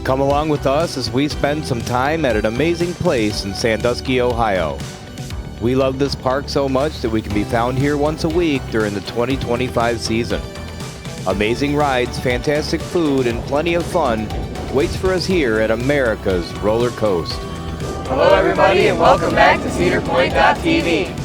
Come along with us as we spend some time at an amazing place in Sandusky, Ohio. We love this park so much that we can be found here once a week during the 2025 season. Amazing rides, fantastic food, and plenty of fun waits for us here at America's Roller Coast. Hello everybody and welcome back to CedarPointDotTV.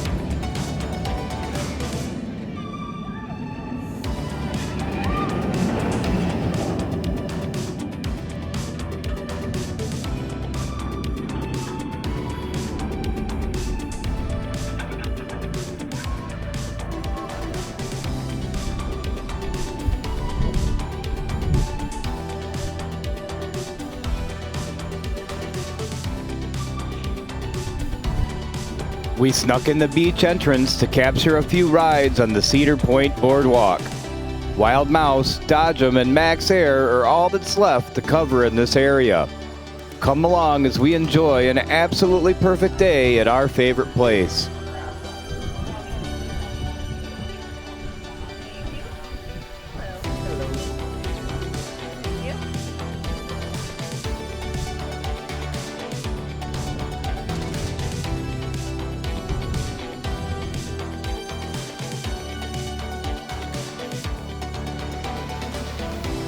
We snuck in the beach entrance to capture a few rides on the Cedar Point boardwalk. Wild Mouse, Dodgem, and Max Air are all that's left to cover in this area. Come along as we enjoy an absolutely perfect day at our favorite place.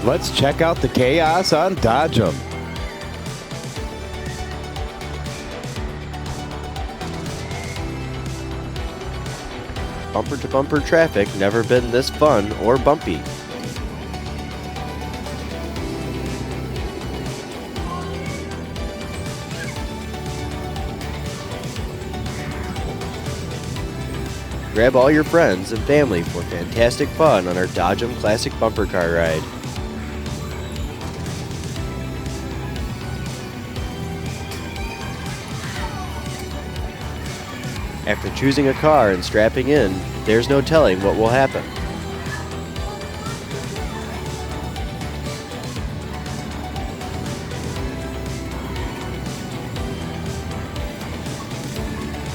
Let's check out the chaos on Dodgem. Bumper-to-bumper traffic never been this fun or bumpy. Grab all your friends and family for fantastic fun on our Dodgem Classic Bumper Car Ride. After choosing a car and strapping in, there's no telling what will happen.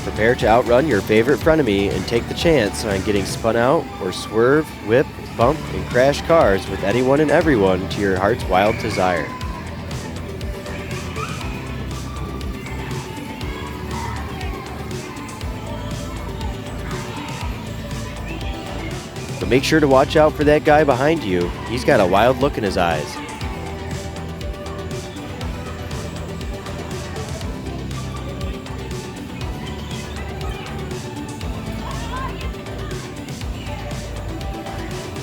Prepare to outrun your favorite frenemy and take the chance on getting spun out or swerve, whip, bump, and crash cars with anyone and everyone to your heart's wild desire. But make sure to watch out for that guy behind you. He's got a wild look in his eyes.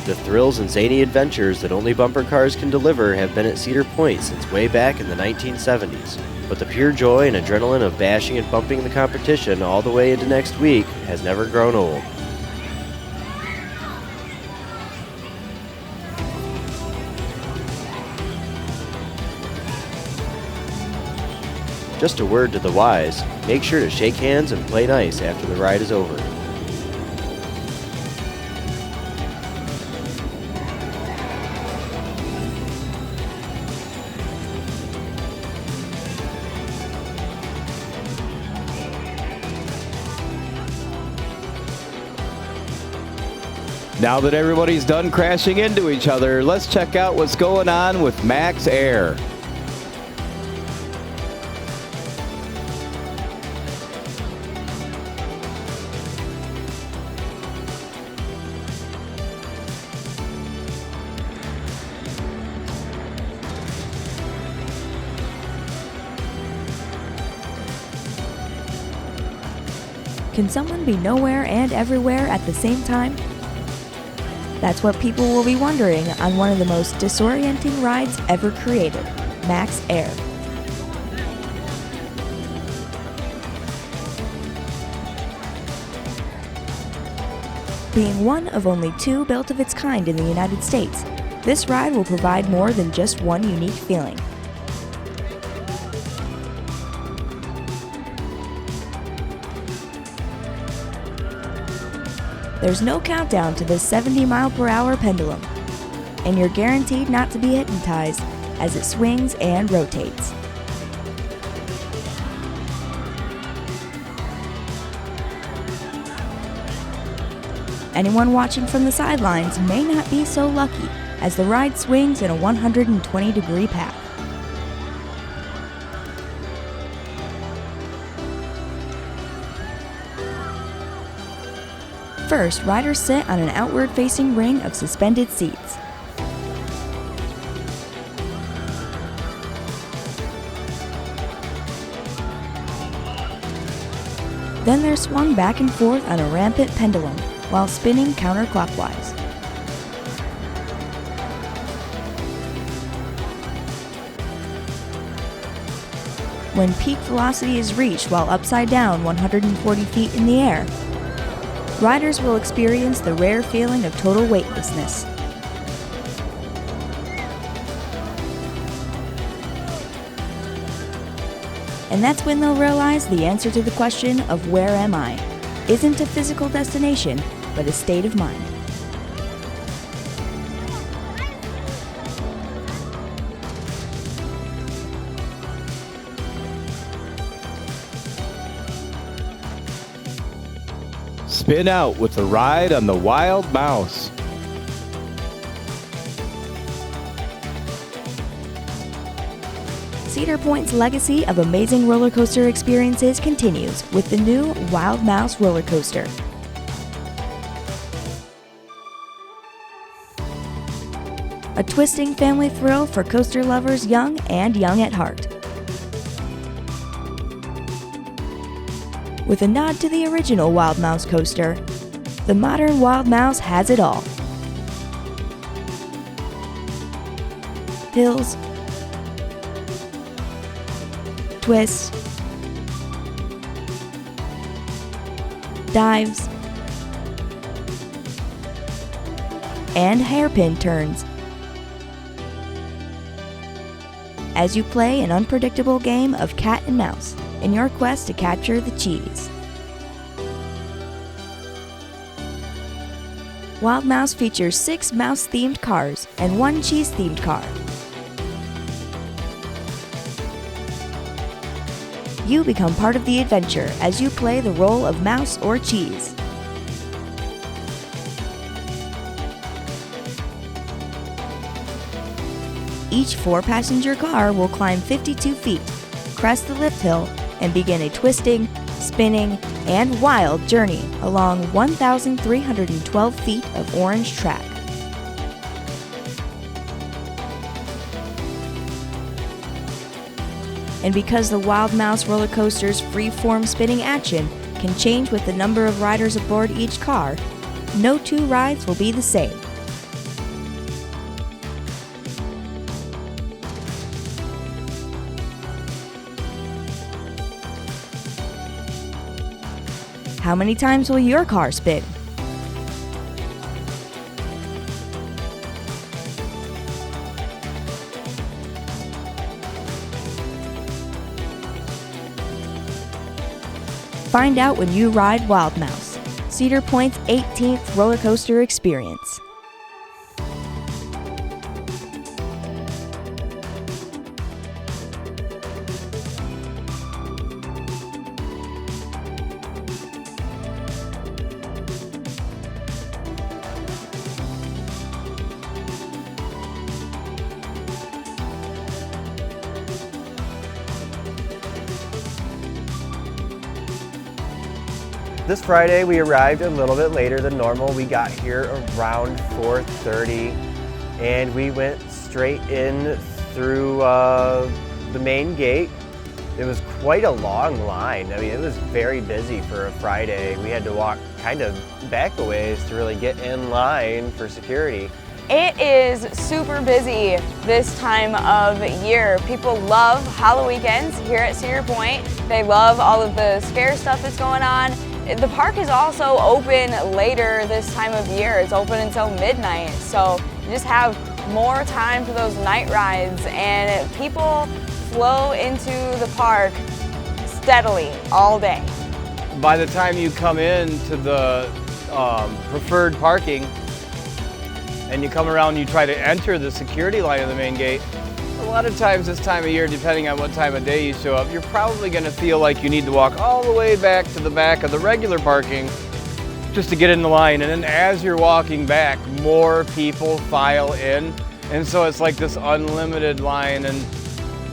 The thrills and zany adventures that only bumper cars can deliver have been at Cedar Point since way back in the 1970s. But the pure joy and adrenaline of bashing and bumping the competition all the way into next week has never grown old. Just a word to the wise, make sure to shake hands and play nice after the ride is over. Now that everybody's done crashing into each other, let's check out what's going on with Max Air. Can someone be nowhere and everywhere at the same time? That's what people will be wondering on one of the most disorienting rides ever created, Max Air. Being one of only two built of its kind in the United States, this ride will provide more than just one unique feeling. There's no countdown to this 70-mile-per-hour pendulum, and you're guaranteed not to be hypnotized as it swings and rotates. Anyone watching from the sidelines may not be so lucky, as the ride swings in a 120-degree path. First, riders sit on an outward-facing ring of suspended seats. Then they're swung back and forth on a rampant pendulum while spinning counterclockwise. When peak velocity is reached while upside down 140 feet in the air, riders will experience the rare feeling of total weightlessness. And that's when they'll realize the answer to the question of where am I isn't a physical destination, but a state of mind. Spin out with a ride on the Wild Mouse. Cedar Point's legacy of amazing roller coaster experiences continues with the new Wild Mouse roller coaster. A twisting family thrill for coaster lovers young and young at heart. With a nod to the original Wild Mouse coaster, the modern Wild Mouse has it all. Hills, twists, dives, and hairpin turns. As you play an unpredictable game of cat and mouse in your quest to capture the cheese. Wild Mouse features 6 mouse-themed cars and 1 cheese-themed car. You become part of the adventure as you play the role of mouse or cheese. Each 4-passenger car will climb 52 feet, crest the lift hill, and begin a twisting, spinning, and wild journey along 1,312 feet of orange track. And because the Wild Mouse roller coaster's free-form spinning action can change with the number of riders aboard each car, no 2 rides will be the same. How many times will your car spin? Find out when you ride Wild Mouse, Cedar Point's 18th roller coaster experience. This Friday we arrived a little bit later than normal. We got here around 4:30 and we went straight in through the main gate. It was quite a long line. I mean, it was very busy for a Friday. We had to walk kind of back a ways to really get in line for security. It is super busy this time of year. People love Halloween weekends here at Cedar Point. They love all of the scare stuff that's going on. The park is also open later this time of year. It's open until midnight, so you just have more time for those night rides, and people flow into the park steadily all day. By the time you come in to the preferred parking and you come around and you try to enter the security line of the main gate, a lot of times this time of year, depending on what time of day you show up, you're probably going to feel like you need to walk all the way back to the back of the regular parking just to get in the line. And then as you're walking back, more people file in. And so it's like this unlimited line. And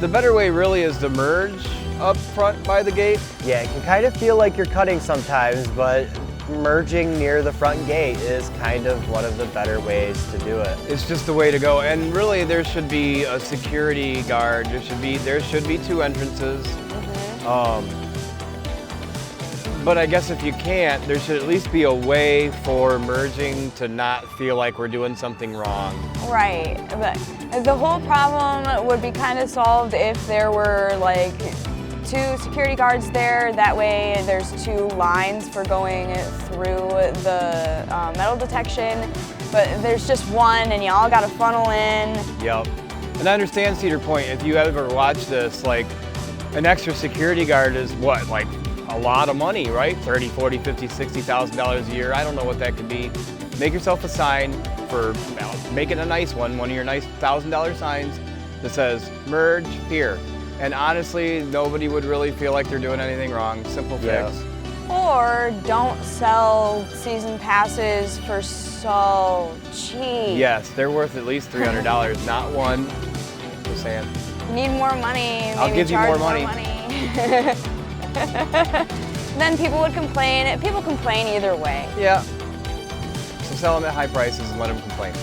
the better way really is to merge up front by the gate. Yeah, it can kind of feel like you're cutting sometimes, but merging near the front gate is kind of one of the better ways to do it. It's just the way to go. And really, there should be a security guard. There should be 2 entrances. But I guess if you can't, there should at least be a way for merging to not feel like we're doing something wrong. Right, but the whole problem would be kind of solved if there were like 2 security guards there. That way there's 2 lines for going through the metal detection, but there's just one and you all got to funnel in. Yep. And I understand Cedar Point, if you ever watch this, like an extra security guard is what, like a lot of money, right? $30,000, $40,000, $50,000, $60,000 a year. I don't know what that could be. Make yourself a sign for, make it a nice one of your nice $1,000 signs that says merge here. And honestly, nobody would really feel like they're doing anything wrong. Simple fix. Or don't sell season passes for so cheap. Yes, they're worth at least $300, not one. Just saying. You need more money. Maybe I'll give you more charge money. Then people would complain. People complain either way. Yeah. So sell them at high prices and let them complain.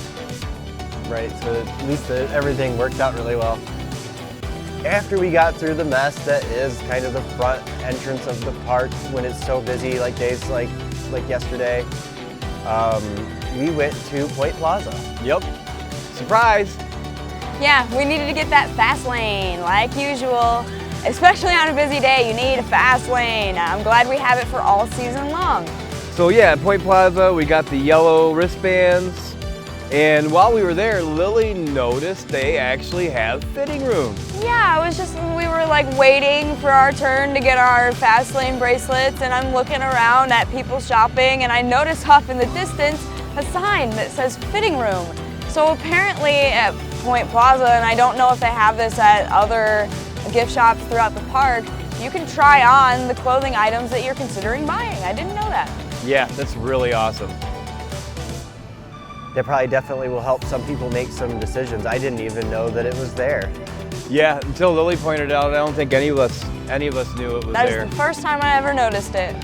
Right, so at least everything worked out really well. After we got through the mess that is kind of the front entrance of the park when it's so busy, like days like yesterday, we went to Point Plaza. Yep. Surprise! Yeah, we needed to get that fast lane, like usual. Especially on a busy day, you need a fast lane. I'm glad we have it for all season long. So yeah, at Point Plaza, we got the yellow wristbands. And while we were there, Lily noticed they actually have fitting rooms. Yeah, we were like waiting for our turn to get our fast lane bracelets, and I'm looking around at people shopping, and I noticed off in the distance a sign that says fitting room. So apparently at Point Plaza, and I don't know if they have this at other gift shops throughout the park, you can try on the clothing items that you're considering buying. I didn't know that. Yeah, that's really awesome. That probably definitely will help some people make some decisions. I didn't even know that it was there. Yeah, until Lily pointed out, I don't think any of us knew it was That there. is the first time I ever noticed it.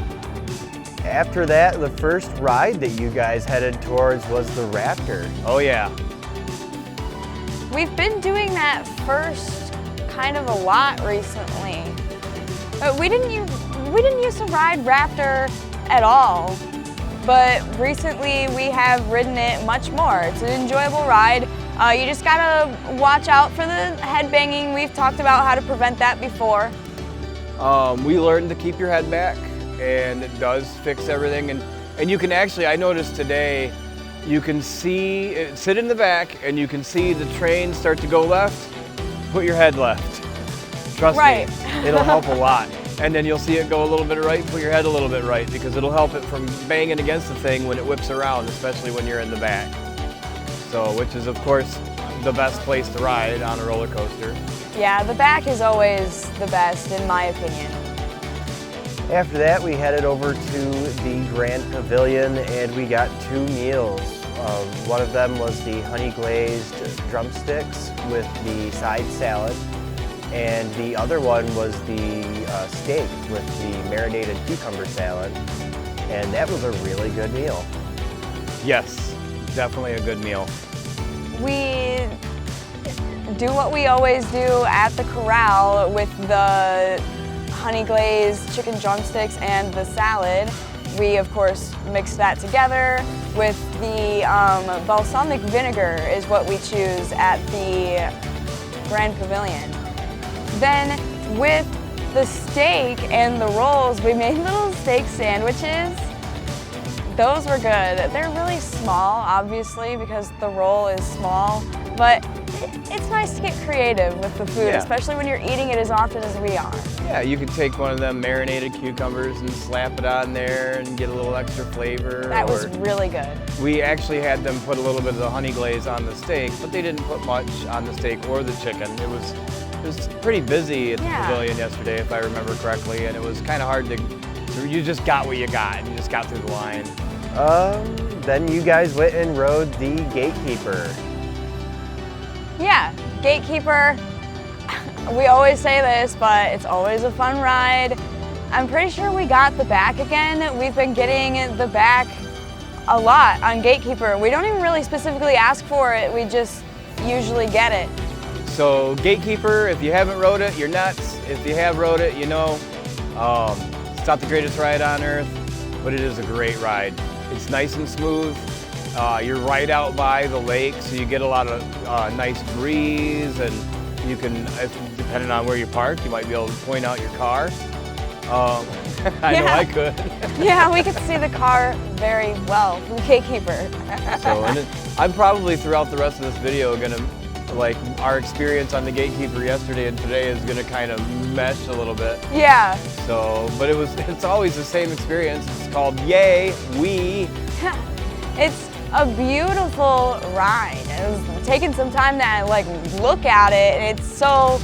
After that, the first ride that you guys headed towards was the Raptor. Oh yeah. We've been doing that first kind of a lot recently. We didn't used to ride Raptor at all, but recently we have ridden it much more. It's an enjoyable ride. You just gotta watch out for the head banging. We've talked about how to prevent that before. We learned to keep your head back, and it does fix everything. And you can actually, I noticed today, you can see, sit in the back and you can see the train start to go left, put your head left. Trust me, it'll help a lot. And then you'll see it go a little bit right, put your head a little bit right, because it'll help it from banging against the thing when it whips around, especially when you're in the back. So, which is of course the best place to ride on a roller coaster. Yeah, the back is always the best in my opinion. After that, we headed over to the Grand Pavilion and we got 2 meals. One of them was the honey glazed drumsticks with the side salad, and the other one was the steak with the marinated cucumber salad, and that was a really good meal. Yes, definitely a good meal. We do what we always do at the corral with the honey glazed chicken drumsticks and the salad. We of course mix that together with the balsamic vinegar is what we choose at the Grand Pavilion. Then with the steak and the rolls, we made little steak sandwiches. Those were good. They're really small, obviously, because the roll is small, but it's nice to get creative with the food, especially when you're eating it as often as we are. Yeah, you can take one of them marinated cucumbers and slap it on there and get a little extra flavor. That was really good. We actually had them put a little bit of the honey glaze on the steak, but they didn't put much on the steak or the chicken. It was pretty busy at the pavilion yesterday, if I remember correctly, and it was kind of hard to, you just got what you got, and you just got through the line. Then you guys went and rode the Gatekeeper. Yeah, Gatekeeper, we always say this, but it's always a fun ride. I'm pretty sure we got the back again. We've been getting the back a lot on Gatekeeper. We don't even really specifically ask for it, we just usually get it. So Gatekeeper, if you haven't rode it, you're nuts. If you have rode it, you know, it's not the greatest ride on earth, but it is a great ride. It's nice and smooth. You're right out by the lake, so you get a lot of nice breeze, and you can, depending on where you park, you might be able to point out your car. I know I could. Yeah, we could see the car very well from Gatekeeper. So, and I'm probably throughout the rest of this video gonna, like, our experience on the Gatekeeper yesterday and today is gonna kind of mesh a little bit. Yeah. So, but it's always the same experience. It's called Yay, We. It's a beautiful ride. It was taking some time to like look at it, and it's so,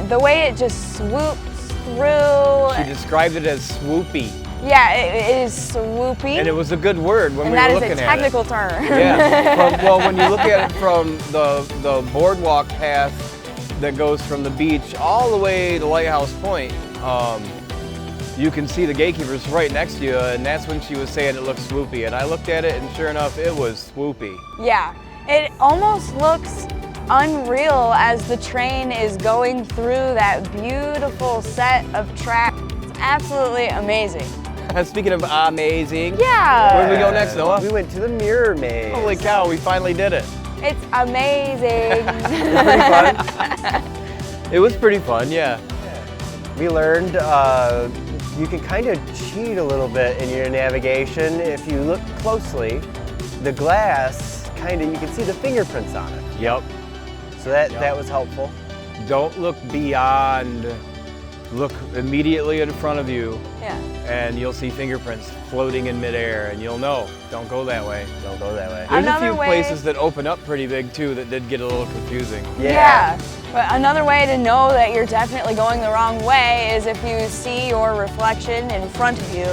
the way it just swoops through. She described it as swoopy. Yeah, it is swoopy. And it was a good word when and we were looking at it. that is a technical term. Yeah. Well, when you look at it from the boardwalk path that goes from the beach all the way to Lighthouse Point, you can see the Gatekeepers right next to you, and that's when she was saying it looks swoopy. And I looked at it, and sure enough, it was swoopy. Yeah, it almost looks unreal as the train is going through that beautiful set of tracks. It's absolutely amazing. Speaking of amazing, Yeah. where do we go next, Noah? We went to the Mirror Maze. Holy cow, we finally did it. It's amazing. Pretty fun. It was pretty fun, yeah. We learned you can kind of cheat a little bit in your navigation. If you look closely, the glass, you can see the fingerprints on it. Yep. So that was helpful. Don't look beyond, look immediately in front of you, Yeah. and you'll see fingerprints floating in midair, and you'll know, don't go that way. Don't go that way. There's Another a few way- places that open up pretty big too that did get a little confusing. Yeah. But another way to know that you're definitely going the wrong way is if you see your reflection in front of you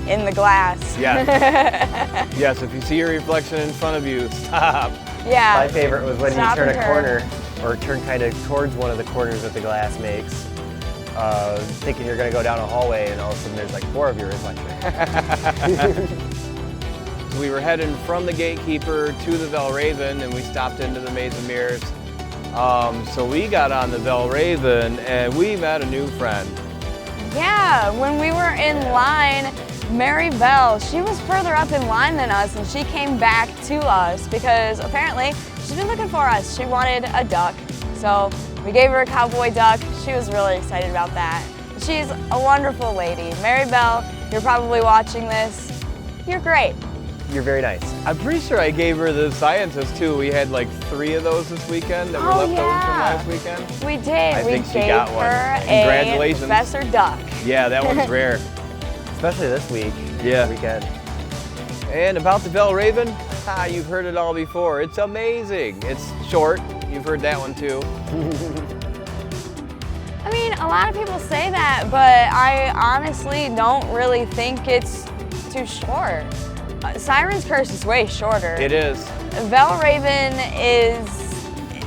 in the glass. Yeah. Yes, if you see your reflection in front of you, stop. Yeah. My favorite was when Stop you turn and a turn. corner, or turn kind of towards one of the corners that the glass makes, thinking you're going to go down a hallway, and all of a sudden there's like 4 of your reflection. So we were heading from the Gatekeeper to the Valraven, and we stopped into the Maze of Mirrors. So we got on the Valraven, and we met a new friend. Yeah, when we were in line, Mary Bell, she was further up in line than us, and she came back to us because apparently she's been looking for us. She wanted a duck, so we gave her a cowboy duck. She was really excited about that. She's a wonderful lady. Mary Bell, you're probably watching this. You're great. You're very nice. I'm pretty sure I gave her the scientist too. We had like 3 of those this weekend that were left over from last weekend. We did. I we think she gave got one. her Congratulations. a Professor Duck. Yeah, that one's rare. Especially this week. Yeah. Weekend. And about the Valraven, you've heard it all before. It's amazing. It's short. You've heard that one too. I mean, a lot of people say that, but I honestly don't really think it's too short. Siren's Curse is way shorter. It is. Valraven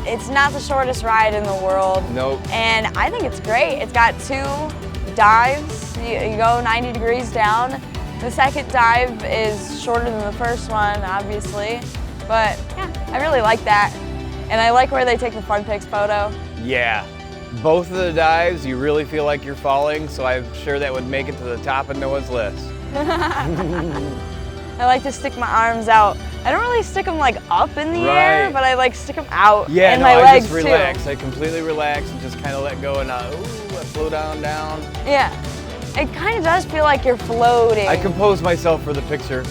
it's not the shortest ride in the world. Nope. And I think it's great. It's got 2 dives. You go 90 degrees down. The second dive is shorter than the first one, obviously. But yeah, I really like that. And I like where they take the Fun Pics photo. Yeah. Both of the dives, you really feel like you're falling, so I'm sure that would make it to the top of Noah's list. I like to stick my arms out. I don't really stick them like up in the air, but I like stick them out Yeah, and no, my I legs just relax. I completely relax and just kind of let go, and I float down. too. Yeah, it kind of does feel like you're floating. I compose myself for the picture.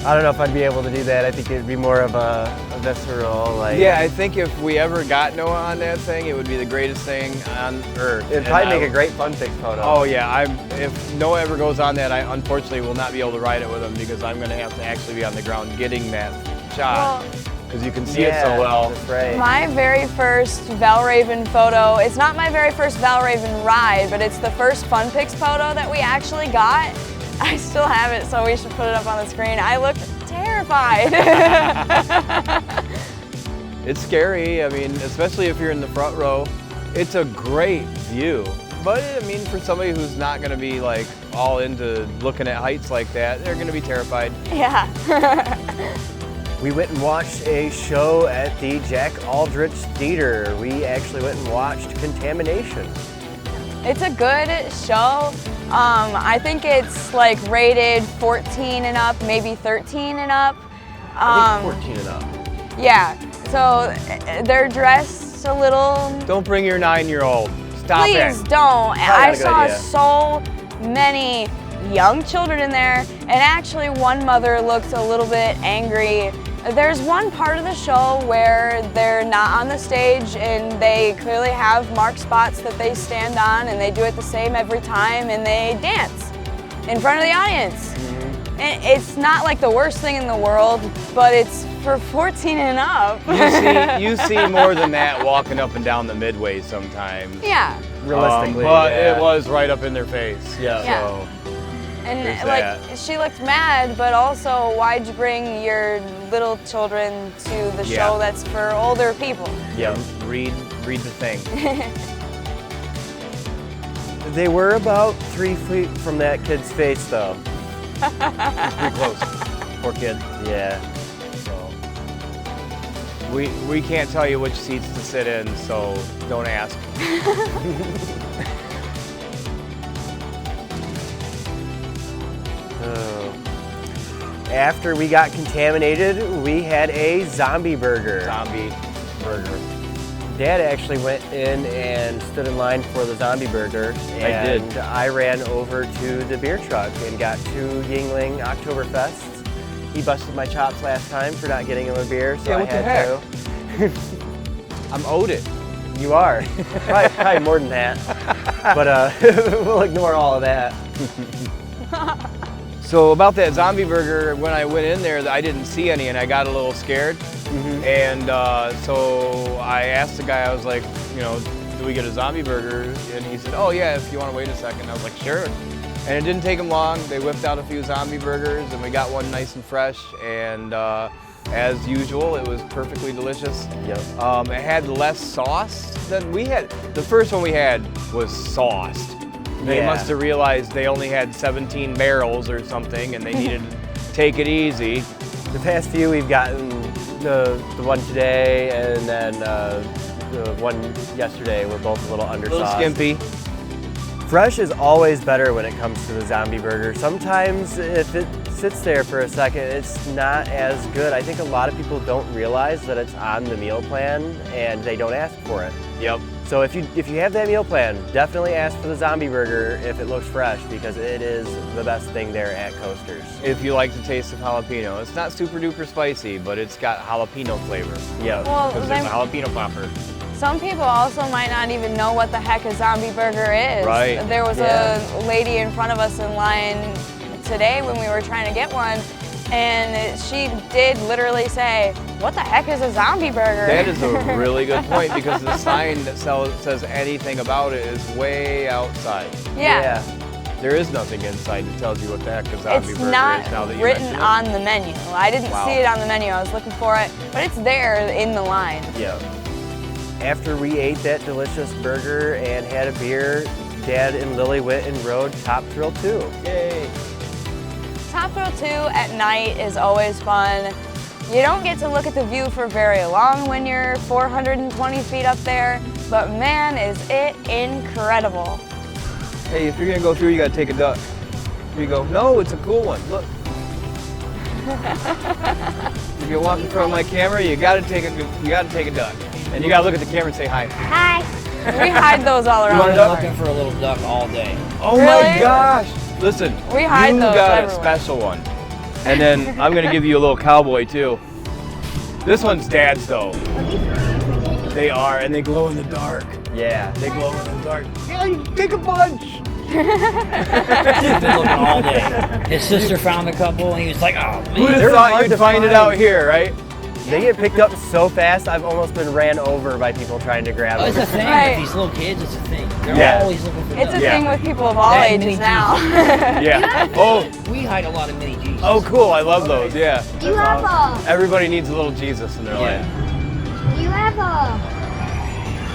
I don't know if I'd be able to do that. I think it'd be more of a visceral, like... Yeah, I think if we ever got Noah on that thing, it would be the greatest thing on earth. It'd probably make a great Fun Pics photo. Oh yeah, if Noah ever goes on that, I unfortunately will not be able to ride it with him because I'm going to have to actually be on the ground getting that shot because you can see it so well. That's right. My very first Valraven photo, it's not my very first Valraven ride, but it's the first Fun Pics photo that we actually got. I still have it, so we should put it up on the screen. I looked terrified. It's scary, I mean, especially if you're in the front row. It's a great view. but I mean, for somebody who's not going to be like all into looking at heights like that, they're going to be terrified. Yeah. We went and watched a show at the Jack Aldrich Theater. We actually went and watched Contamination. It's a good show. I think it's like rated 14 and up, maybe 13 and up. I think 14 and up. Yeah, so they're dressed a little. Don't bring your 9-year-old. Stop it. Please don't. Probably I not a good saw idea. so many young children in there, and actually one mother looked a little bit angry. There's one part of the show where they're not on the stage and they clearly have marked spots that they stand on, and they do it the same every time, and they dance in front of the audience. And it's not like the worst thing in the world, but it's for 14 and up. You see more than that walking up and down the midway sometimes. Yeah. Realistically, but yeah. it was right up in their face. Yeah. So, And there's like, that. she looked mad, but also, why'd you bring your little children to the Yeah. show that's for older people? Yep. read the thing. They were about 3 feet from that kid's face, though. Pretty close. Poor kid. Yeah. So we can't tell you which seats to sit in, so don't ask. After we got contaminated, we had a zombie burger. Zombie burger. Dad actually went in and stood in line for the zombie burger. I did. And I ran over to the beer truck and got 2 Yingling Oktoberfests. He busted my chops last time for not getting him a beer, so Yeah, I what the had heck? I'm owed it. to. You are. probably more than that. But we'll ignore all of that. So about that zombie burger, when I went in there, I didn't see any, and I got a little scared. And so I asked the guy, I was like, you know, do we get a zombie burger? And he said, oh yeah, if you want to wait a second. I was like, sure. And it didn't take them long. They whipped out a few zombie burgers, and we got one nice and fresh. And as usual, it was perfectly delicious. Yep. It had less sauce than we had. The first one we had was sauced. They Yeah. must have realized they only had 17 barrels or something, and they needed to take it easy. The past few we've gotten the one today and then the one yesterday were both a little A undersauced. little skimpy. Fresh is always better when it comes to the zombie burger. Sometimes if it sits there for a second, it's not as good. I think a lot of people don't realize that it's on the meal plan and they don't ask for it. Yep. So if you have that meal plan, definitely ask for the zombie burger if it looks fresh, because it is the best thing there at Coasters. If you like the taste of jalapeno. It's not super duper spicy, but it's got jalapeno flavor. Yeah. Well, Because there's a jalapeno popper. some people also might not even know what the heck a zombie burger is. Right. There was Yeah. a lady in front of us in line today when we were trying to get one, and she did literally say, what the heck is a zombie burger? That is a really good point, because the sign that says anything about it is way outside. Yeah. There is nothing inside that tells you what the heck a zombie It's burger not is now that you written mention it. on the menu. I didn't Wow. see it on the menu. I was looking for it, but it's there in the line. Yeah. After we ate that delicious burger and had a beer, Dad and Lily went and rode Top Thrill 2. Yay. Top Thrill 2 at night is always fun. You don't get to look at the view for very long when you're 420 feet up there, but man, is it incredible. Hey, if you're gonna go through, you gotta take a duck. You go, no, it's a cool one. Look. If you walk in front of my camera, you gotta take a duck, and you gotta look at the camera and say hi. We hide those all around want the a duck? park. Looking for a little duck all day. Oh Really? my gosh! Listen, We hide you those got everywhere. a special one, and then I'm gonna give you a little cowboy too. This one's Dad's though. They are, and they glow in the dark. Yeah. They glow in the dark. Yeah, you take a bunch. He's been looking all day. His sister found a couple, and he was like, "Oh Who'd man." have They're thought hard you'd to find it find. out here, right? They get picked up so fast, I've almost been ran over by people trying to grab Oh, it's a them. thing. Right. With these little kids, it's a thing. They're Yeah. always looking for It's a ducks. Yeah. thing with people of all That ages mini now. Yeah. Oh, We hide a lot of mini Jesus. oh, cool. I love those. Yeah. Do you have a Everybody needs a little Jesus in their life. do you have a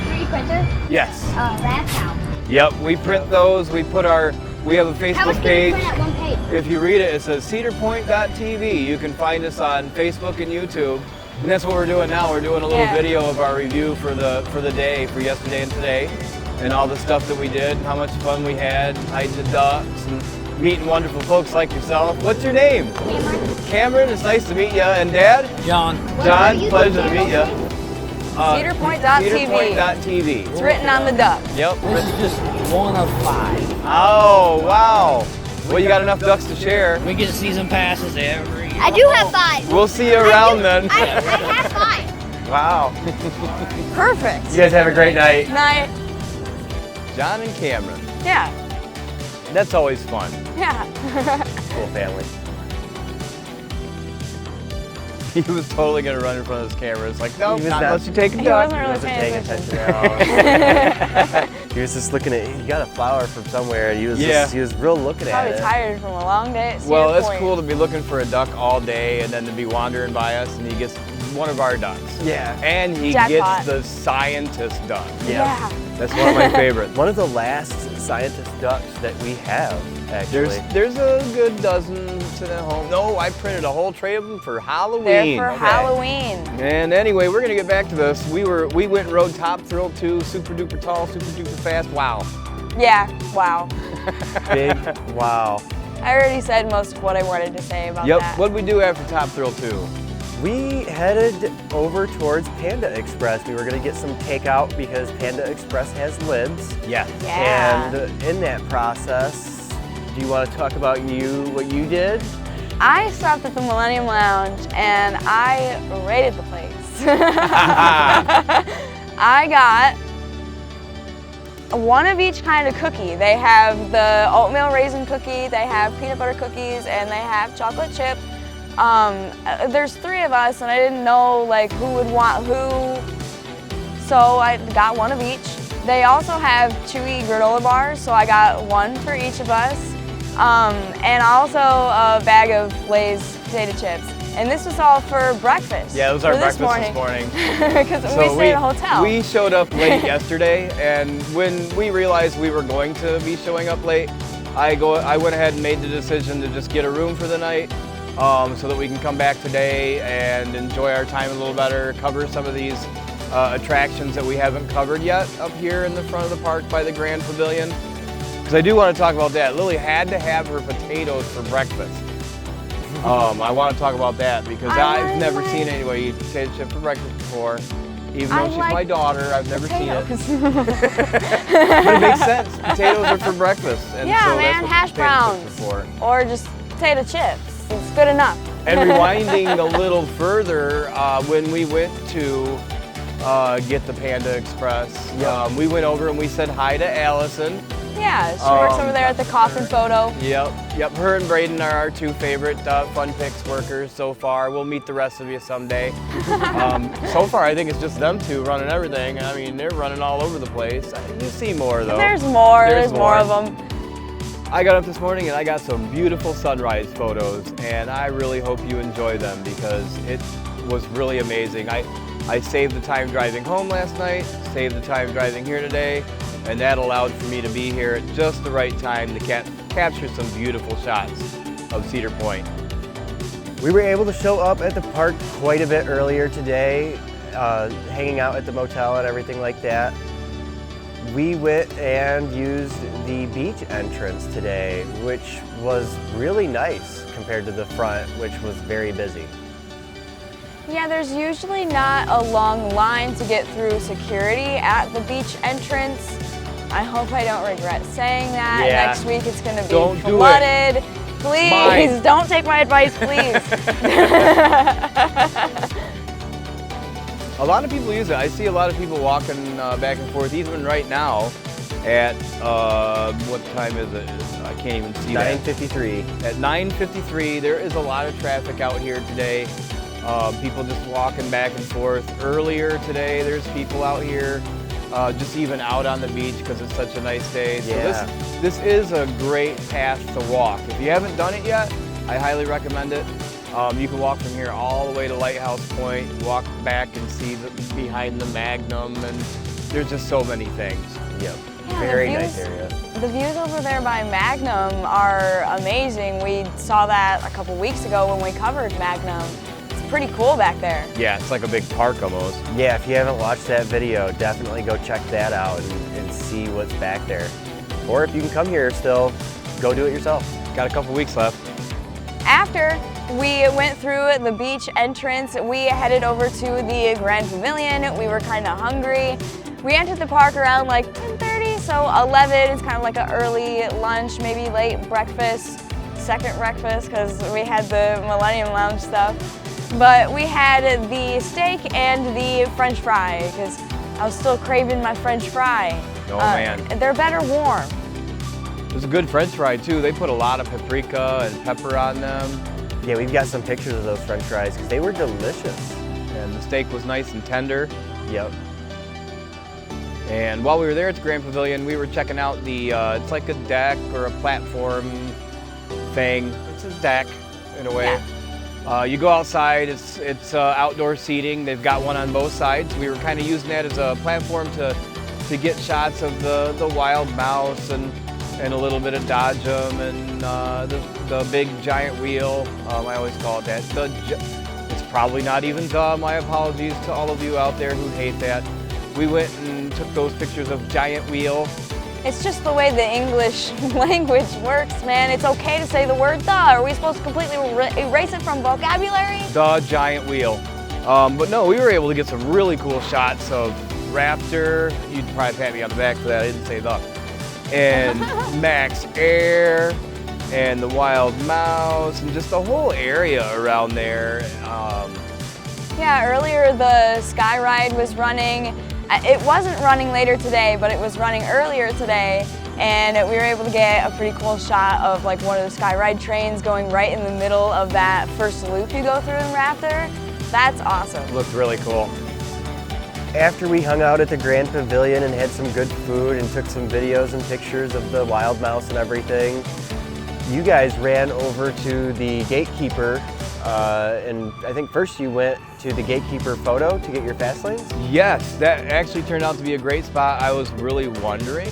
3D printer? Yes. That's how. Yep, we print those. We have a How Facebook much can you page. print at one page? If you read it, it says CedarPointDotTV. You can find us on Facebook and YouTube. And that's what we're doing now. We're doing a little video of our review for the day, for yesterday and today, and all the stuff that we did, how much fun we had, hiding the ducks, and meeting wonderful folks like yourself. What's your name? Cameron. Cameron, it's nice to meet you. And Dad? John. John, pleasure to meet you. CedarPoint.tv. CedarPoint.tv. It's written on the duck. Yep. This is just one of 5. Oh, wow. Well, you got enough ducks to share. We get season passes every year. I do have 5. We'll see you around then. I have 5. Wow. Perfect. You guys have a great night. Night. John and Cameron. Yeah. That's always fun. Yeah. Cool family. He was totally going to run in front of his camera. It's like, no, He was not not- unless you take a He duck. wasn't really Wasn't paying paying attention. attention at all. He was just looking at. He got a flower from somewhere. And he was Yeah. he was real looking at Probably it. tired from a long day at Cedar Well, it's Point. cool to be looking for a duck all day and then to be wandering by us and he gets one of our ducks. Yeah. And he Jackpot. gets the scientist duck. Yeah. That's one of my favorites. One of the last scientist ducks that we have, actually. There's a good dozen sitting at home. No, I printed a whole tray of them for They're Halloween. for Halloween. And anyway, we're gonna get back to this. We went and rode Top Thrill 2, super duper tall, super duper fast. Wow. Yeah. Wow. Big wow. I already said most of what I wanted to say about Yep. that. What did we do after Top Thrill 2? We headed over towards Panda Express. We were gonna get some takeout because Panda Express has lids. Yeah. Yeah. And in that process, do you want to talk about what you did? I stopped at the Millennium Lounge and I raided the place. I got one of each kind of cookie. They have the oatmeal raisin cookie, they have peanut butter cookies, and they have chocolate chip. There's 3 of us and I didn't know like who would want who, so I got one of each. They also have chewy granola bars, so I got one for each of us. And also a bag of Lay's potato chips. And this was all for breakfast. Yeah, it was our for breakfast this morning. Because we stayed at a hotel. We showed up late yesterday, and when we realized we were going to be showing up late, I went ahead and made the decision to just get a room for the night, so that we can come back today and enjoy our time a little better, cover some of these attractions that we haven't covered yet up here in the front of the park by the Grand Pavilion. Because I do want to talk about that. Lily had to have her potatoes for breakfast. I want to talk about that because I've never seen anybody eat potato chip for breakfast before. Even though she's my daughter, I've never seen it. But it makes sense. Potatoes are for breakfast. And Yeah, so man, that's what hash potato chips browns. are for. Or just potato chips. It's good enough. And rewinding a little further, when we went to get the Panda Express, we went over and we said hi to Allison. Yeah, she works over there at the coffin photo. Yep. Her and Braden are our 2 favorite Fun Picks workers so far. We'll meet the rest of you someday. So far, I think it's just them 2 running everything. I mean, they're running all over the place. You see more though. There's more. There's more of them. I got up this morning and I got some beautiful sunrise photos, and I really hope you enjoy them because it was really amazing. I saved the time driving home last night, saved the time driving here today, and that allowed for me to be here at just the right time to capture some beautiful shots of Cedar Point. We were able to show up at the park quite a bit earlier today, hanging out at the motel and everything like that. We went and used the beach entrance today, which was really nice compared to the front, which was very busy. Yeah, there's usually not a long line to get through security at the beach entrance. I hope I don't regret saying that. Yeah. Next week it's going to be Don't do it. flooded. Please, Mine. don't take my advice, please. A lot of people use it. I see a lot of people walking back and forth, even right now at, what time is it? I can't even see that. 9:53. At 9:53, there is a lot of traffic out here today. People just walking back and forth. Earlier today, there's people out here just even out on the beach because it's such a nice day. So Yeah. this is a great path to walk. If you haven't done it yet, I highly recommend it. You can walk from here all the way to Lighthouse Point, walk back and see behind the Magnum, and there's just so many things. Yep. Yeah, Yeah, Very nice area. The views over there by Magnum are amazing. We saw that a couple weeks ago when we covered Magnum. It's pretty cool back there. Yeah, it's like a big park almost. Yeah, if you haven't watched that video, definitely go check that out and see what's back there. Or if you can come here still, go do it yourself. Got a couple weeks left. After we went through the beach entrance, we headed over to the Grand Pavilion. We were kind of hungry. We entered the park around like 10:30, so 11 is kind of like an early lunch, maybe late breakfast, second breakfast, because we had the Millennium Lounge stuff. But we had the steak and the French fry, because I was still craving my French fry. Oh man. They're better warm. It was a good French fry too. They put a lot of paprika and pepper on them. Yeah, we've got some pictures of those French fries because they were delicious. And the steak was nice and tender. Yep. And while we were there at the Grand Pavilion, we were checking out the, it's like a deck or a platform thing. It's a deck in a way. Yeah. You go outside, it's outdoor seating. They've got one on both sides. We were kind of using that as a platform to get shots of the wild mouse and a little bit of Dodgem and the big giant wheel. I always call it that. It's probably not even dumb. My apologies to all of you out there who hate that. We went and took those pictures of giant wheel. It's just the way the English language works, man. It's okay to say the word the. Are we supposed to completely erase it from vocabulary? The giant wheel. But no, we were able to get some really cool shots of Raptor. You'd probably pat me on the back for that. I didn't say the. And Max Air and the wild mouse and just the whole area around there. Yeah, earlier the Sky Ride was running. It wasn't running later today, but it was running earlier today, and we were able to get a pretty cool shot of like one of the Sky Ride trains going right in the middle of that first loop you go through in Raptor. That's awesome. Looked really cool. After we hung out at the Grand Pavilion and had some good food and took some videos and pictures of the wild mouse and everything, you guys ran over to the gatekeeper, and I think first you went to the gatekeeper photo to get your fast lanes? Yes, that actually turned out to be a great spot. I was really wondering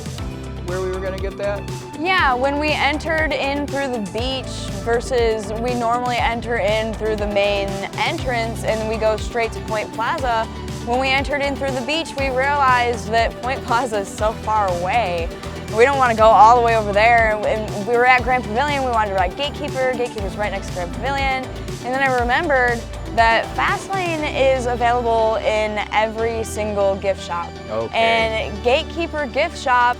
where we were gonna get that. Yeah, when we entered in through the beach versus we normally enter in through the main entrance and we go straight to Point Plaza, when we entered in through the beach, we realized that Point Plaza is so far away. We don't want to go all the way over there. And we were at Grand Pavilion, we wanted to ride Gatekeeper. Gatekeeper's right next to Grand Pavilion. And then I remembered that Fastlane is available in every single gift shop. Okay. And Gatekeeper gift shop,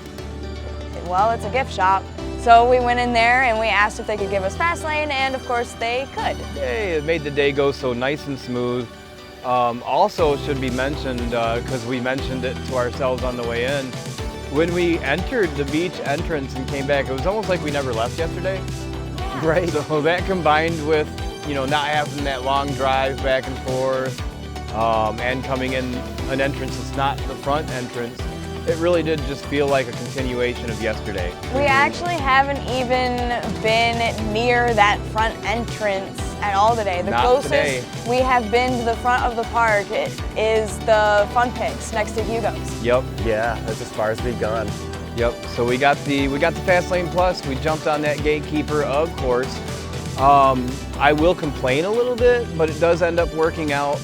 well, it's a gift shop. So we went in there and we asked if they could give us Fastlane, and of course they could. Yay, it made the day go so nice and smooth. Also should be mentioned, because we mentioned it to ourselves on the way in, when we entered the beach entrance and came back, it was almost like we never left yesterday. Yeah. Right. So that combined with, you know, not having that long drive back and forth, and coming in an entrance that's not the front entrance, it really did just feel like a continuation of yesterday. We actually haven't even been near that front entrance at all today. The Not closest today. we have been to the front of the park is the Fun Pits next to Hugo's. Yep. Yeah, that's as far as we've gone. Yep. So we got the Fastlane Plus. We jumped on that Gatekeeper, of course. I will complain a little bit, but it does end up working out.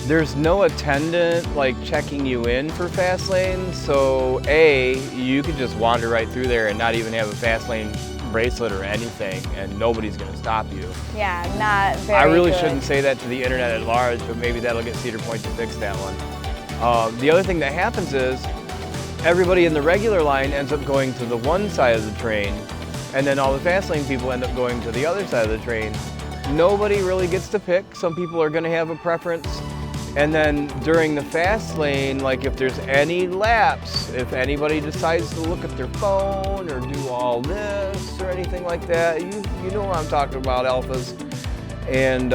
There's no attendant like checking you in for Fastlane, so you could just wander right through there and not even have a Fastlane bracelet or anything, and nobody's gonna stop you. Yeah, not very I really good. shouldn't say that to the internet at large, but maybe that'll get Cedar Point to fix that one. The other thing that happens is everybody in the regular line ends up going to the one side of the train, and then all the Fastlane people end up going to the other side of the train. Nobody really gets to pick. Some people are gonna have a preference. And then during the fast lane, like if there's any lapse, if anybody decides to look at their phone or do all this or anything like that, you know what I'm talking about, alphas. And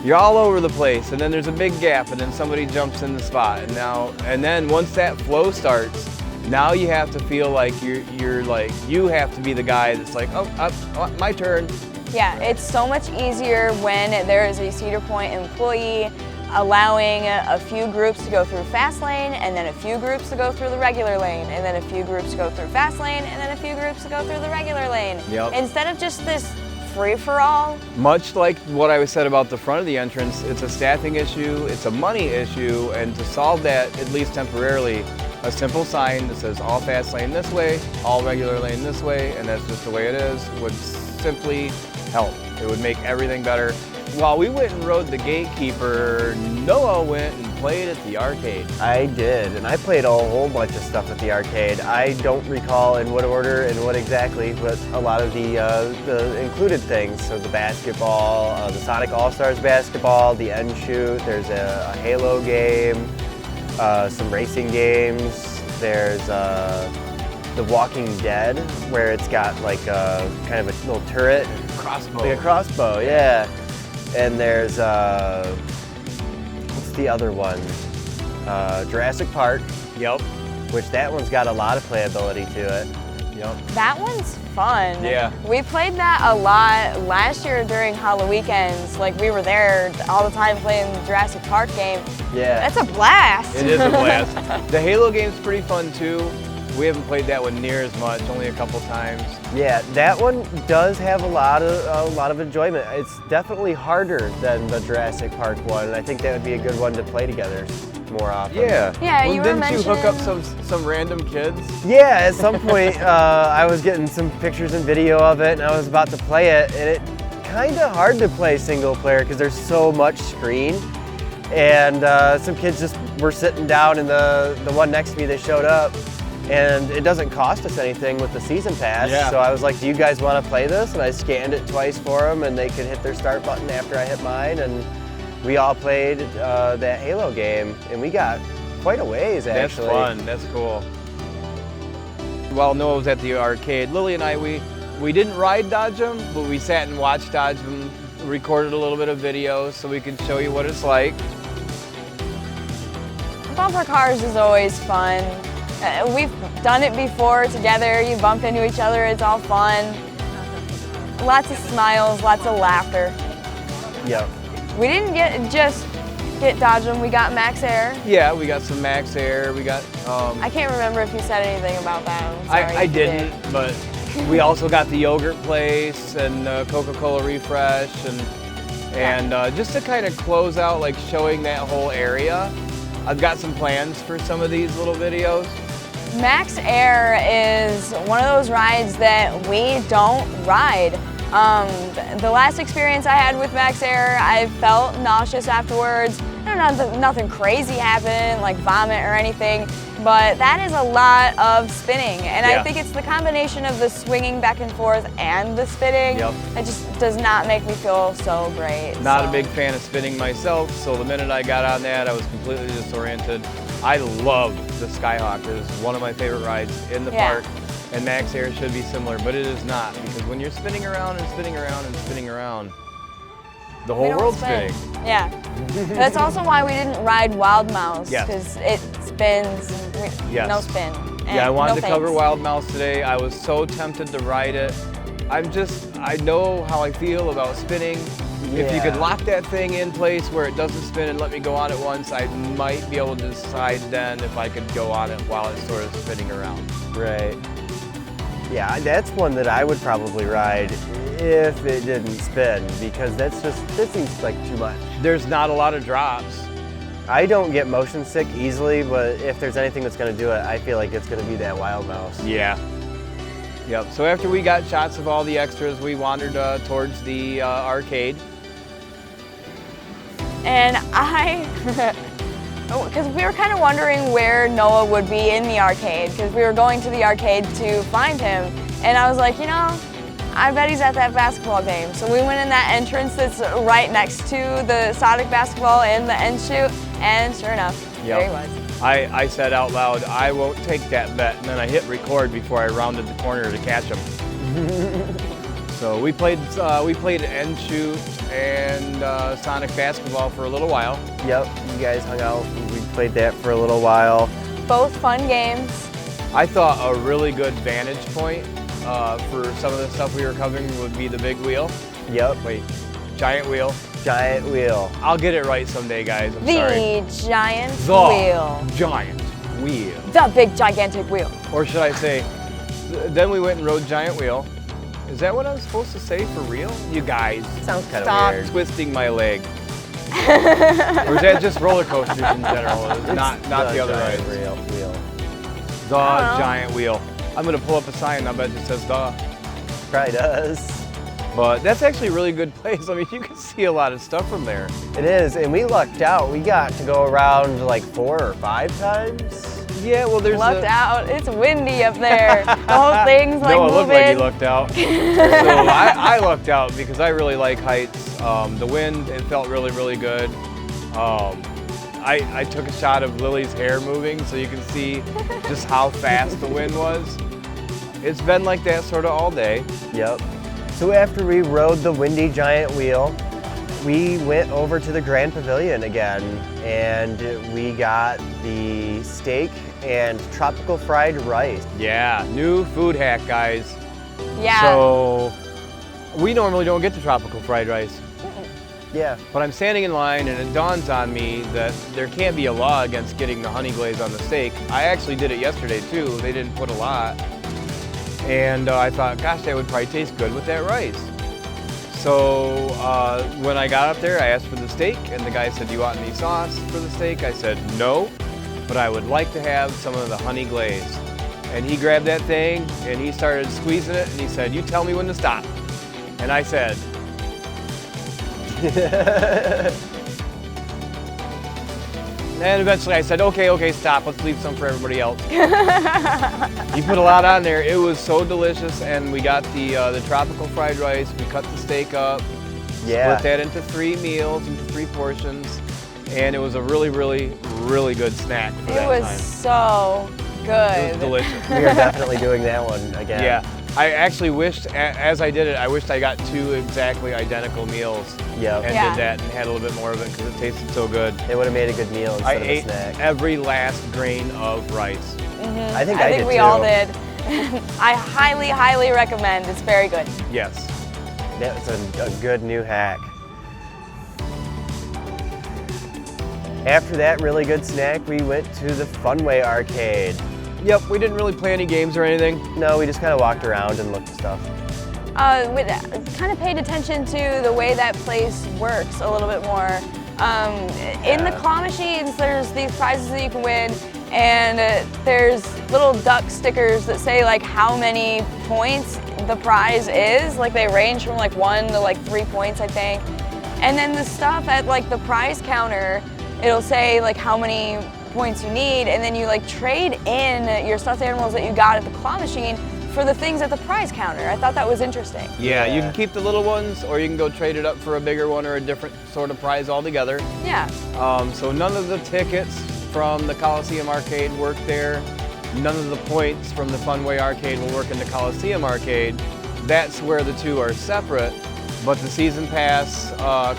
you're all over the place, and then there's a big gap, and then somebody jumps in the spot, and then once that flow starts, now you have to feel like you're like, you have to be the guy that's like, oh, my turn. Yeah, it's so much easier when there is a Cedar Point employee allowing a few groups to go through fast lane, and then a few groups to go through the regular lane, and then a few groups to go through fast lane, and then a few groups to go through the regular lane. Yep. Instead of just this free-for-all. Much like what I said about the front of the entrance, it's a staffing issue, it's a money issue, and to solve that, at least temporarily, a simple sign that says all fast lane this way, all regular lane this way, and that's just the way it is, would simply help. It would make everything better. While we went and rode the Gatekeeper, Noah went and played at the arcade. I did, and I played a whole bunch of stuff at the arcade. I don't recall in what order and what exactly, but a lot of the included things. So the basketball, the Sonic All-Stars basketball, the N-Shoot, there's a Halo game, some racing games. There's The Walking Dead, where it's got like kind of a little turret. Crossbow. Like a crossbow, yeah. And there's, what's the other one? Jurassic Park. Yep. Which that one's got a lot of playability to it. Yep. That one's fun. Yeah. We played that a lot last year during Halloween. Like we were there all the time playing the Jurassic Park game. Yeah. That's a blast. It is a blast. The Halo game's pretty fun too. We haven't played that one near as much, only a couple times. Yeah, that one does have a lot of enjoyment. It's definitely harder than the Jurassic Park one, and I think that would be a good one to play together more often. Yeah. Yeah, well, you were didn't you hook up mentioning- some random kids? Yeah, at some point I was getting some pictures and video of it, and I was about to play it, and it kind of hard to play single player because there's so much screen. And some kids just were sitting down, and the one next to me, they showed up. And it doesn't cost us anything with the season pass. Yeah. So I was like, do you guys want to play this? And I scanned it twice for them, and they could hit their start button after I hit mine. And we all played that Halo game, and we got quite a ways, actually. That's fun, that's cool. While Noah was at the arcade, Lily and I, we didn't ride Dodgem, but we sat and watched Dodgem, recorded a little bit of video so we could show you what it's like. Bumper cars is always fun. We've done it before together. You bump into each other, it's all fun. Lots of smiles, lots of laughter. Yep. We didn't just get Dodgem, we got Max Air. Yeah, we got some Max Air, we got... I can't remember if you said anything about that. I'm sorry I if you did. didn't, but we also got the yogurt place and Coca-Cola Refresh and just to kind of close out, like showing that whole area, I've got some plans for some of these little videos. Max Air is one of those rides that we don't ride. The last experience I had with Max Air, I felt nauseous afterwards. Nothing crazy happened, like vomit or anything, but that is a lot of spinning. And Yeah. I think it's the combination of the swinging back and forth and the spinning. Yep. It just does not make me feel so great. Not so. a big fan of spinning myself, so the minute I got on that, I was completely disoriented. I love the Skyhawk. It is one of my favorite rides in the Yeah. park, and Max Air should be similar, but it is not, because when you're spinning around and spinning around and spinning around, the We whole don't world's spin. spinning. Yeah. That's also why we didn't ride Wild Mouse, Yes. because it spins, Yes. no spin. Yeah, I wanted no to cover thanks. Wild Mouse today. I was so tempted to ride it. I know how I feel about spinning. If you could Yeah. lock that thing in place where it doesn't spin and let me go on it once, I might be able to decide then if I could go on it while it's sort of spinning around. Right. Yeah, that's one that I would probably ride if it didn't spin, because that seems like too much. There's not a lot of drops. I don't get motion sick easily, but if there's anything that's going to do it, I feel like it's going to be that Wild Mouse. Yeah. Yep, so after we got shots of all the extras, we wandered towards the arcade. And because we were kind of wondering where Noah would be in the arcade, because we were going to the arcade to find him. And I was like, I bet he's at that basketball game. So we went in that entrance that's right next to the Sonic basketball and the N-Shoot, and sure enough, Yep. there he was. I said out loud, I won't take that bet, and then I hit record before I rounded the corner to catch him. So we played N-Shoot and Sonic basketball for a little while. Yep, you guys hung out and we played that for a little while. Both fun games. I thought a really good vantage point for some of the stuff we were covering would be the big wheel. Yep, Wait, giant wheel. giant wheel. I'll get it right someday, guys. I'm The sorry. giant The wheel. giant wheel. The big gigantic wheel. Or should I say, then we went and rode giant wheel. Is that what I'm supposed to say for real? You guys, Sounds kind of stop weird. twisting my leg. Or is that just roller coasters in general? It's not the other giant rides. wheel. The giant wheel. I'm gonna pull up a sign. I bet it says the. Probably does. But that's actually a really good place. I mean, you can see a lot of stuff from there. It is, and we lucked out. We got to go around like 4 or 5 times. Yeah, well, there's Lucked out. It's windy up there. The whole thing's like no, it moving. looked like you lucked out. So I lucked out because I really like heights. The wind, it felt really, really good. I took a shot of Lily's hair moving so you can see just how fast the wind was. It's been like that sort of all day. Yep. So after we rode the windy giant wheel, we went over to the Grand Pavilion again, and we got the steak and tropical fried rice. Yeah, new food hack, guys. Yeah. So we normally don't get the tropical fried rice, Yeah. but I'm standing in line and it dawns on me that there can't be a law against getting the honey glaze on the steak. I actually did it yesterday too. They didn't put a lot. And I thought, gosh, that would probably taste good with that rice. So when I got up there, I asked for the steak, and the guy said, do you want any sauce for the steak? I said, no, but I would like to have some of the honey glaze. And he grabbed that thing, and he started squeezing it, and he said, you tell me when to stop. And I said, and eventually I said, okay, stop, let's leave some for everybody else. He put a lot on there. It was so delicious, and we got the tropical fried rice. We cut the steak up, Yeah. split that into 3 meals, into 3 portions, and it was a really, really, really good snack for It that was time. so good. It was delicious. We are definitely doing that one again. Yeah, I actually wished, as I did it, I wished I got 2 exactly identical meals Yep. and Yeah. did that and had a little bit more of it because it tasted so good. It would have made a good meal I instead of a ate snack. every last grain of rice. I think I did we too. all did. I highly, highly recommend. It's very good. Yes. That was a good new hack. After that really good snack, we went to the Funway Arcade. Yep, we didn't really play any games or anything. No, we just kind of walked around and looked at stuff. We kind of paid attention to the way that place works a little bit more. In the claw machines, there's these prizes that you can win, and there's little duck stickers that say like how many points the prize is. Like they range from like 1 to like 3 points, I think. And then the stuff at like the prize counter, it'll say like how many points you need, and then you like trade in your stuffed animals that you got at the claw machine for the things at the prize counter. I thought that was interesting. Yeah, you Yeah. can keep the little ones, or you can go trade it up for a bigger one or a different sort of prize altogether. Yeah. So none of the tickets from the Coliseum Arcade work there. None of the points from the Funway Arcade will work in the Coliseum Arcade. That's where the 2 are separate. But the Season Pass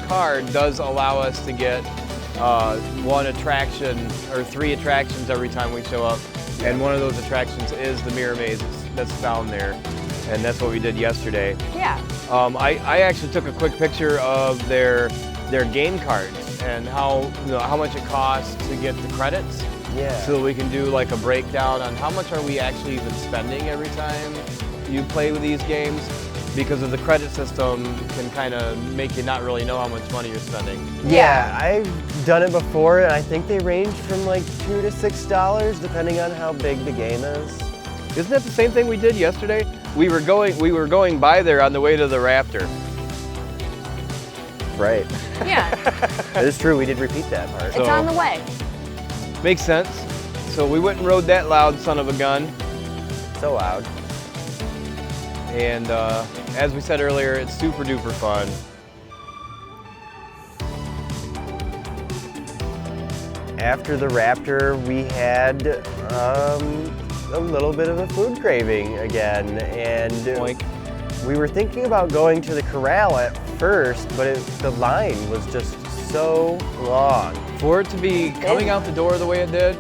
card does allow us to get 1 attraction or 3 attractions every time we show up. And one of those attractions is the Mirror Maze that's found there. And that's what we did yesterday. Yeah. I actually took a quick picture of their game cards and how much it costs to get the credits. Yeah. So that we can do like a breakdown on how much are we actually even spending every time you play with these games, because of the credit system can kind of make you not really know how much money you're spending. Yeah, I've done it before, and I think they range from like $2 to $6, depending on how big the game is. Isn't that the same thing we did yesterday? We were going by there on the way to the Raptor. Right. Yeah. That is true. We did repeat that part. It's on the way. Makes sense. So we went and rode that loud son of a gun. So loud. And as we said earlier, it's super duper fun. After the Raptor, we had a little bit of a food craving again, and Oink. we were thinking about going to the corral at first, but the line was just so long. For it to be coming out the door the way it did,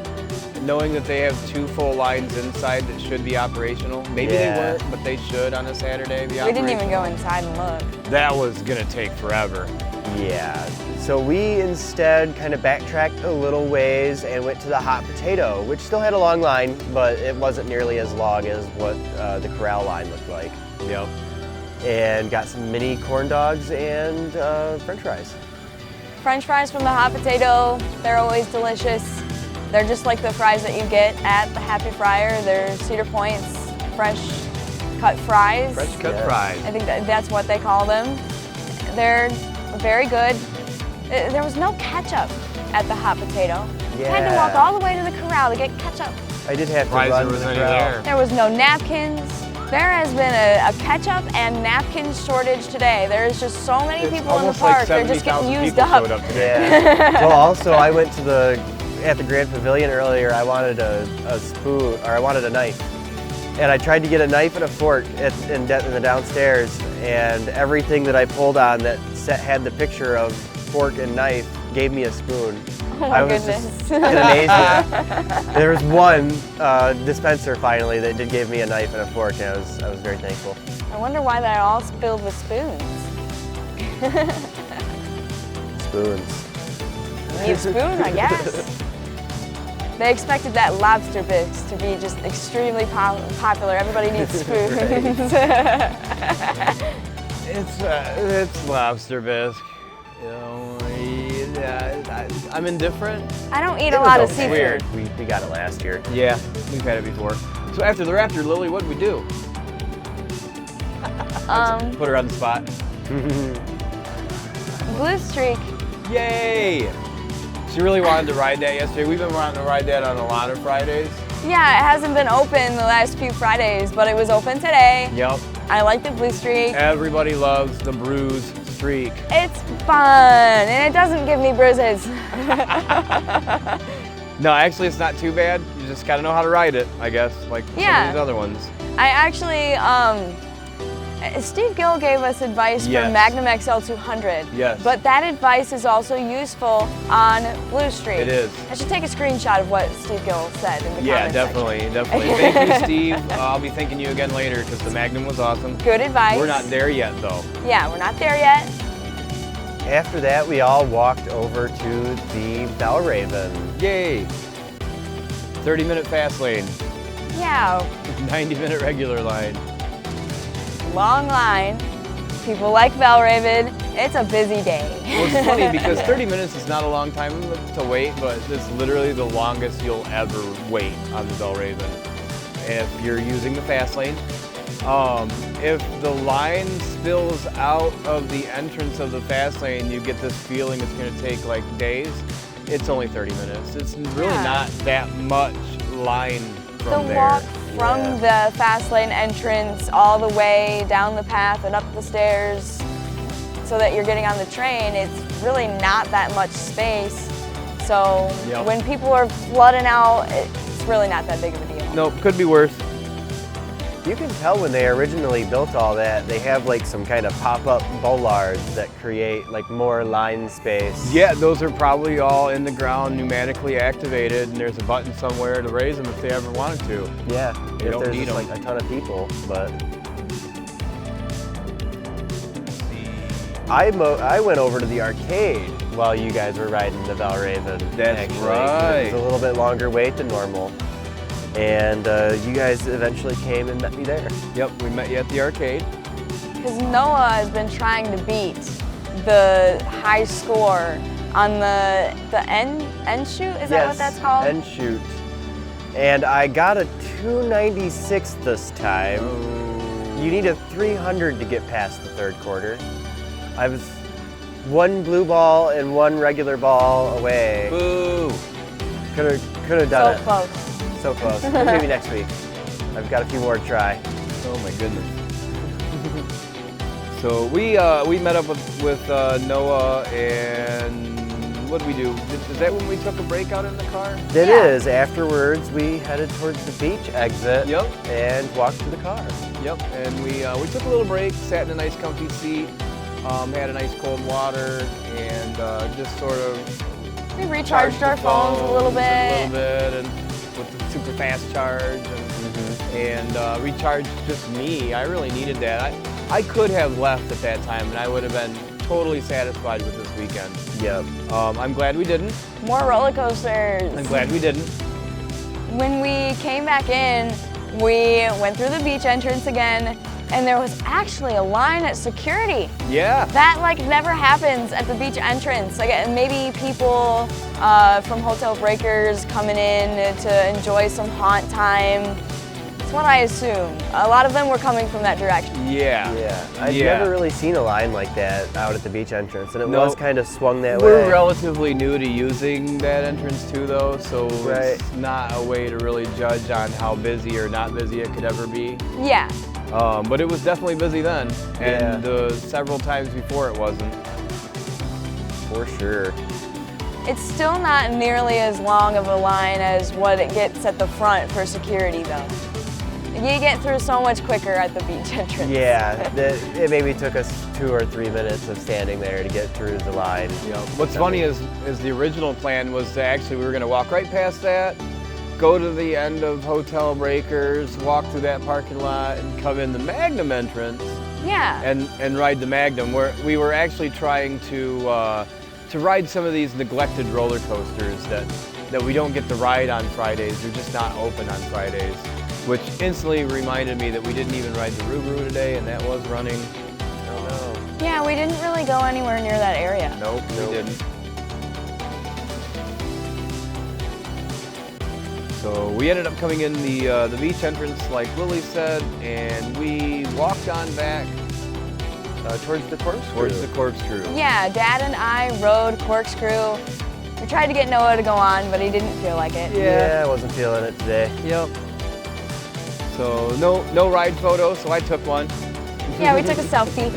knowing that they have 2 full lines inside that should be operational. Maybe they Yeah. weren't, but they should on a Saturday be We operational. didn't even go inside and look. That was gonna take forever. Yeah, so we instead kind of backtracked a little ways and went to the hot potato, which still had a long line, but it wasn't nearly as long as what the corral line looked like. Yep. And got some mini corn dogs and French fries. French fries from the hot potato, they're always delicious. They're just like the fries that you get at the Happy Fryer. They're Cedar Point's fresh cut fries. Fresh cut Yes. fries. I think that's what they call them. They're very good. There was no ketchup at the hot potato. You had to walk all the way to the corral to get ketchup. I did have to Surprised run there to was the any corral. there. There was no napkins. There has been a ketchup and napkin shortage today. There's just so many It's people in the almost park. like They're just 70,000 getting used people up. showed up today. Yeah. Well, also I went to at the Grand Pavilion earlier. I wanted a spoon, or I wanted a knife, and I tried to get a knife and a fork in the downstairs, and everything that I pulled on that had the picture of fork and knife gave me a spoon. Oh my I was goodness. just in amazement. There was one dispenser finally that did give me a knife and a fork, and I was very thankful. I wonder why they're all filled with spoons. Spoons. You need a spoon, I guess. They expected that lobster bisque to be just extremely popular. Everybody needs spoons. It's lobster bisque. You know, I'm indifferent. I don't eat a lot of It was seafood. weird. We got it last year. Yeah, we've had it before. So after the Raptor, Lily, what did we do? Put her on the spot. Blue Streak. Yay! She really wanted to ride that yesterday. We've been wanting to ride that on a lot of Fridays. Yeah, it hasn't been open the last few Fridays, but it was open today. Yep. I like the Blue Streak. Everybody loves the bruise streak. It's fun, and it doesn't give me bruises. No, actually, it's not too bad. You just gotta know how to ride it, I guess, like some Yeah. of these other ones. I actually, Steve Gill gave us advice Yes. for Magnum XL 200. Yes. But that advice is also useful on Blue Streak. It is. I should take a screenshot of what Steve Gill said in the Yeah, comment definitely, section. definitely. Thank you, Steve. I'll be thanking you again later because the Magnum was awesome. Good advice. We're not there yet, though. Yeah, we're not there yet. After that, we all walked over to the Bellraven. Yay! 30-minute fast lane, Yeah, 90-minute regular line. long line. People like Bellraven. It's a busy day. Well, it's funny because 30 minutes is not a long time to wait, but it's literally the longest you'll ever wait on the Bellraven if you're using the fast lane. If the line spills out of the entrance of the fast lane, you get this feeling it's going to take like days. It's only 30 minutes. It's really Yeah. not that much line from The there. walk from the fast lane entrance all the way down the path and up the stairs so that you're getting on the train, it's really not that much space. So Yep. when people are flooding out, it's really not that big of a deal. Nope, could be worse. You can tell when they originally built all that, they have like some kind of pop-up bollards that create like more line space. Yeah, those are probably all in the ground, pneumatically activated, and there's a button somewhere to raise them if they ever wanted to. Yeah, They if don't there's need just, 'em. like a ton of people, but I went over to the arcade while you guys were riding the Bellraven. That's actually. right. It was a little bit longer wait than normal. And you guys eventually came and met me there. Yep, we met you at the arcade. Because Noah has been trying to beat the high score on the end shoot. Is that what that's called? End shoot. And I got a 296 this time. You need a 300 to get past the third quarter. I was one blue ball and one regular ball away. Boo! Could have done So it. close. So close. Maybe next week. I've got a few more to try. Oh my goodness. So we met up with Noah, and what did we do? Is that when we took a break out in the car? It Yeah. is. Afterwards, we headed towards the beach exit. Yep. And walked to the car. Yep. And we took a little break, sat in a nice comfy seat, had a nice cold water, and just sort of We recharged our the phones a little bit. and with the super fast charge and recharged just me. I really needed that. I could have left at that time and I would have been totally satisfied with this weekend. Yep. I'm glad we didn't. More roller coasters. I'm glad we didn't. When we came back in, we went through the beach entrance again, and there was actually a line at security. Yeah. That like never happens at the beach entrance. Like maybe people from hotel breakers coming in to enjoy some haunt time. That's what I assume. A lot of them were coming from that direction. Yeah. Yeah. I've Yeah. never really seen a line like that out at the beach entrance, and it No. was kind of swung that We're way. relatively new to using that entrance too, though, so Right. it's not a way to really judge on how busy or not busy it could ever be. Yeah. But it was definitely busy then, and Yeah. several times before it wasn't. For sure. It's still not nearly as long of a line as what it gets at the front for security though. You get through so much quicker at the beach entrance. Yeah, it maybe took us 2 or 3 minutes of standing there to get through the line. You know, what's funny is the original plan was to actually, we were going to walk right past that, go to the end of Hotel Breakers, walk through that parking lot, and come in the Magnum entrance Yeah. and ride the Magnum. Where we were actually trying to ride some of these neglected roller coasters that we don't get to ride on Fridays. They're just not open on Fridays, which instantly reminded me that we didn't even ride the Roo today, and that was running. Oh Yeah, we didn't really go anywhere near that area. Nope, we didn't. So we ended up coming in the beach entrance, like Lily said, and we walked on back towards the corkscrew. towards the corkscrew. Yeah, Dad and I rode corkscrew. We tried to get Noah to go on, but he didn't feel like it. Yeah, I wasn't feeling it today. Yep. So no ride photo, so I took one. Yeah, we took a selfie.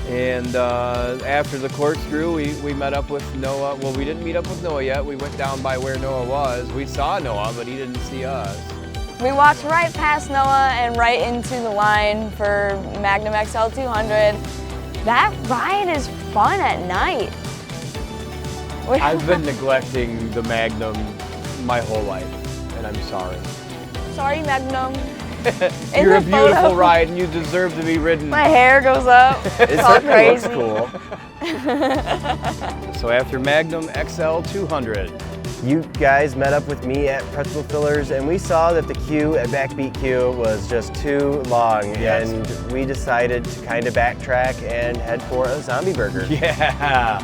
And after the corkscrew, we met up with Noah. Well, we didn't meet up with Noah yet. We went down by where Noah was. We saw Noah, but he didn't see us. We walked right past Noah and right into the line for Magnum XL 200. That ride is fun at night. I've been neglecting the Magnum my whole life, and I'm sorry. Sorry, Magnum. You're a the beautiful photo, ride, and you deserve to be ridden. My hair goes up. It's all certainly looks crazy. cool. So after Magnum XL 200, You guys met up with me at Pretzel Fillers, and we saw that the queue at Backbeat Q was just too long, Yes. and we decided to kind of backtrack and head for a zombie burger. yeah,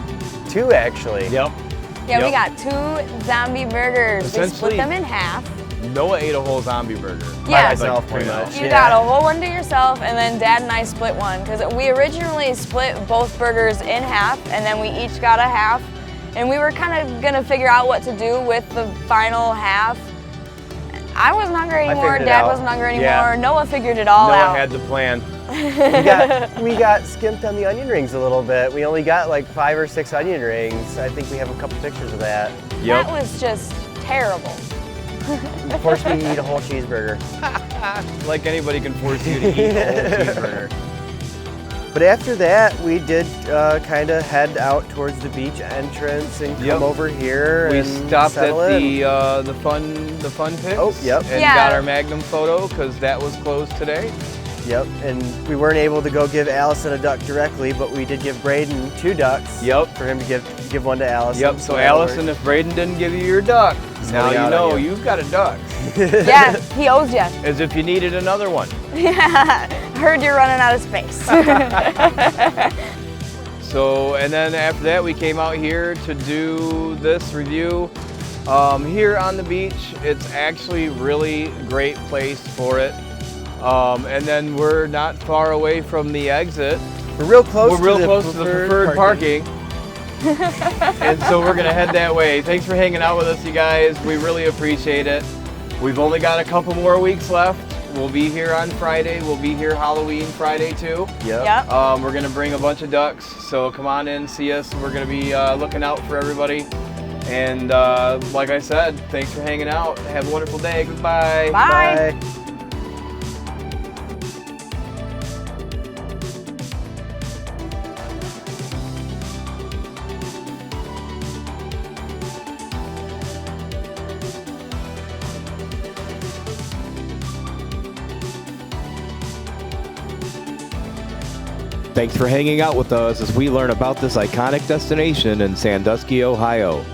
2 actually. yep. Yeah, we Yep. got 2 zombie burgers. We split Essentially- them in half. Noah ate a whole zombie burger. Yeah. myself, Like, pretty you know. much. You Yeah. got a whole one to yourself, and then Dad and I split one because we originally split both burgers in half, and then we each got a half. And we were kind of gonna figure out what to do with the final half. I wasn't hungry anymore. figured it Dad out. wasn't hungry anymore. Yeah. Noah figured it all Noah out. had the plan. We got skimped on the onion rings a little bit. We only got like 5 or 6 onion rings. I think we have a couple pictures of that. Yep. That was just terrible. Forced me to eat a whole cheeseburger. Like anybody can force you to eat a whole cheeseburger. But after that, we did kind of head out towards the beach entrance and come Yep. over here We and stopped at settle in. the fun pits. Oh, yep. And Yeah. got our Magnum photo because that was closed today. Yep, and we weren't able to go give Allison a duck directly, but we did give Braden 2 ducks. Yep. For him to give one to Allison. Yep. So that Allison, worked. if Braden didn't give you your duck, now holding you out know on you. you've got a duck. Yeah, he owes you. As if you needed another one. Yeah, heard you're running out of space. So, and then after that, we came out here to do this review. Here on the beach, it's actually really great place for it. And then we're not far away from the exit. We're real close. We're real to the close to the preferred parking. And so we're gonna head that way. Thanks for hanging out with us, you guys. We really appreciate it. We've only got a couple more weeks left. We'll be here on Friday. We'll be here Halloween Friday too. Yep. Yep. We're gonna bring a bunch of ducks, so come on in, see us. We're gonna be looking out for everybody. And like I said, thanks for hanging out. Have a wonderful day. Goodbye. Bye. Bye. Thanks for hanging out with us as we learn about this iconic destination in Sandusky, Ohio.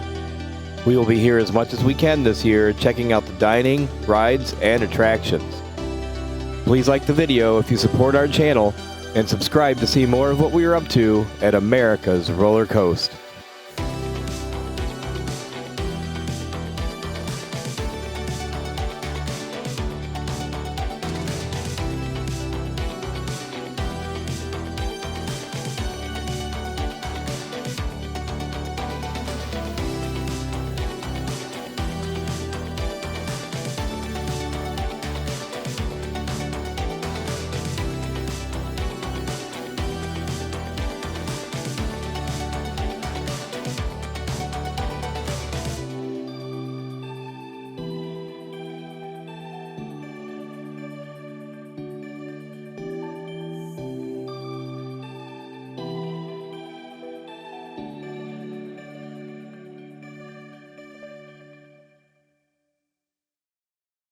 We will be here as much as we can this year, checking out the dining, rides, and attractions. Please like the video if you support our channel, and subscribe to see more of what we are up to at America's Roller Coast.